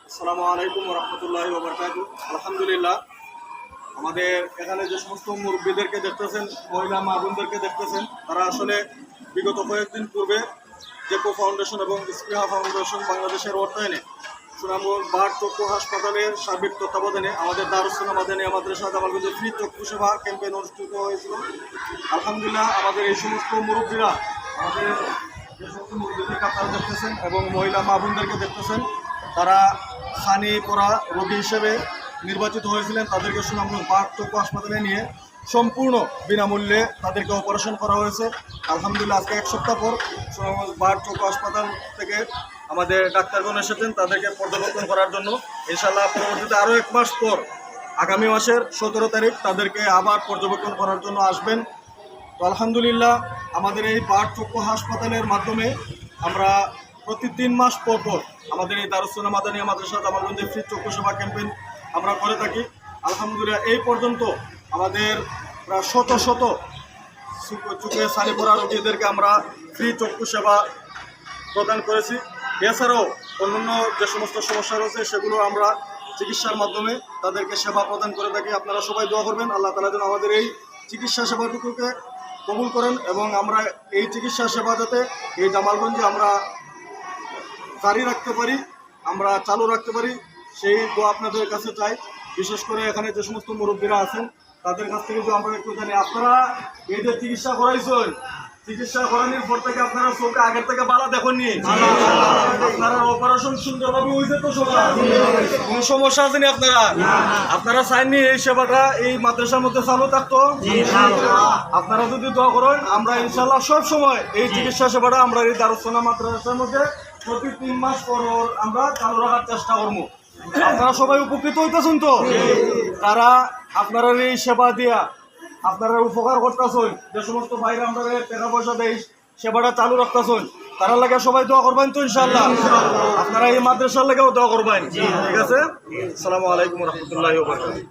আসসালামু আলাইকুম রহমতুল্লাহি ওয়া বারাকাতুহু। আলহামদুলিল্লাহ, আমাদের এখানে যে সমস্ত মুরব্বীদেরকে দেখতেছেন, মহিলা মা বোনদেরকে দেখতেছেন, তারা আসলে বিগত কয়েকদিন পূর্বে জেকো ফাউন্ডেশন এবং স্পৃহা ফাউন্ডেশন বাংলাদেশের অর্থায়নে সুনামগঞ্জ বার্ড চক্ষু হাসপাতালের সার্বিক তত্ত্বাবধানে আমাদের দারুস মাদানিয়া মাদ্রাসা জামালগঞ্জে ফ্রি চক্ষু সেবা ক্যাম্পেইন অনুষ্ঠিত হয়েছিল। আলহামদুলিল্লাহ, আমাদের এই সমস্ত মুরব্বীরা, আমাদের যে সমস্ত মুরব্বীদেরকে আপনারা দেখতেছেন এবং মহিলা মা বোনদেরকে দেখতেছেন, তারা ছানি পড়া রোগী হিসেবে নির্বাচিত হয়েছিলেন। তাদেরকে সুনামগঞ্জ বার্ড চক্ষু হাসপাতালে নিয়ে সম্পূর্ণ বিনামূল্যে তাদেরকে অপারেশন করা হয়েছে। আলহামদুলিল্লাহ, আজকে এক সপ্তাহ পর সুনামগঞ্জ বার্ড চক্ষু হাসপাতাল থেকে আমাদের ডাক্তারগণ এসেছেন তাদেরকে পর্যবেক্ষণ করার জন্য। ইনশাআল্লাহ পরবর্তীতে আরও 1 মাস পর আগামী মাসের 17 তারিখ তাদেরকে আবার পর্যবেক্ষণ করার জন্য আসবেন। তো আলহামদুলিল্লাহ, আমাদের এই বার্ড চক্ষু হাসপাতালের মাধ্যমে আমরা প্রতি 3 মাস পর পর আমাদের এই দারুস মাদানিয়া মাদ্রাসা জামালগঞ্জে ফ্রি চক্ষু সেবা ক্যাম্পেইন আমরা করে থাকি। আলহামদুলিল্লাহ, এই পর্যন্ত আমাদের প্রায় শত শত চোখে ছানি পড়া রোগীদেরকে আমরা ফ্রি চক্ষু সেবা প্রদান করেছি। এছাড়াও অন্যান্য যে সমস্ত সমস্যা রয়েছে সেগুলো আমরা চিকিৎসার মাধ্যমে তাদেরকে সেবা প্রদান করে থাকি। আপনারা সবাই দোয়া করবেন আল্লাহ তাআলা যেন আমাদের এই চিকিৎসা সেবাটুকুকে কবুল করেন এবং আমরা এই চিকিৎসা সেবা যাতে এই জামালগঞ্জে আমরা জারি রাখতে পারি, আমরা চালু রাখতে পারি, সেই দোয়া আপনাদের কাছে চাই। বিশেষ করে এখানে যে সমস্ত মুরব্বীরা আছেন তাদের কাছ থেকে যদি আমরা একটু জানি, আপনারা এই যে চিকিৎসা করাইছেন, চিকিৎসা করানোর পর থেকে আপনারা চোখে আগের থেকে বালা দেখেননি? আপনারা অপারেশন সুন্দরভাবে হয়েছে তো? সবাই কোনো সমস্যা আসেনি? আপনারা চাইনি এই সেবাটা এই মাদ্রাসার মধ্যে চালু থাকতো? আপনারা যদি দোয়া করেন, আমরা ইনশাল্লাহ সব সময় এই চিকিৎসা সেবাটা আমরা এই দারুস মাদ্রাসার মধ্যে প্রতি 3 মাস পর আমরা চালু রাখার চেষ্টা করবো। আপনারা সবাই উপকৃত হইতেছেন তো? তারা আপনারা এই সেবা দিয়া আপনারা উপকার করতেছেন, যে সমস্ত বাইরে আমরা টাকা পয়সা দেয় সেবাটা চালু রাখতেছেন, তারা লাগে সবাই দোয়া করবেন তো ইনশাআল্লাহ? আপনারা এই মাদ্রাসার লাগেও দোয়া করবেন, ঠিক আছে? আসসালামু আলাইকুম রহমতুল্লাহি ওয়া বারাকাতুহু।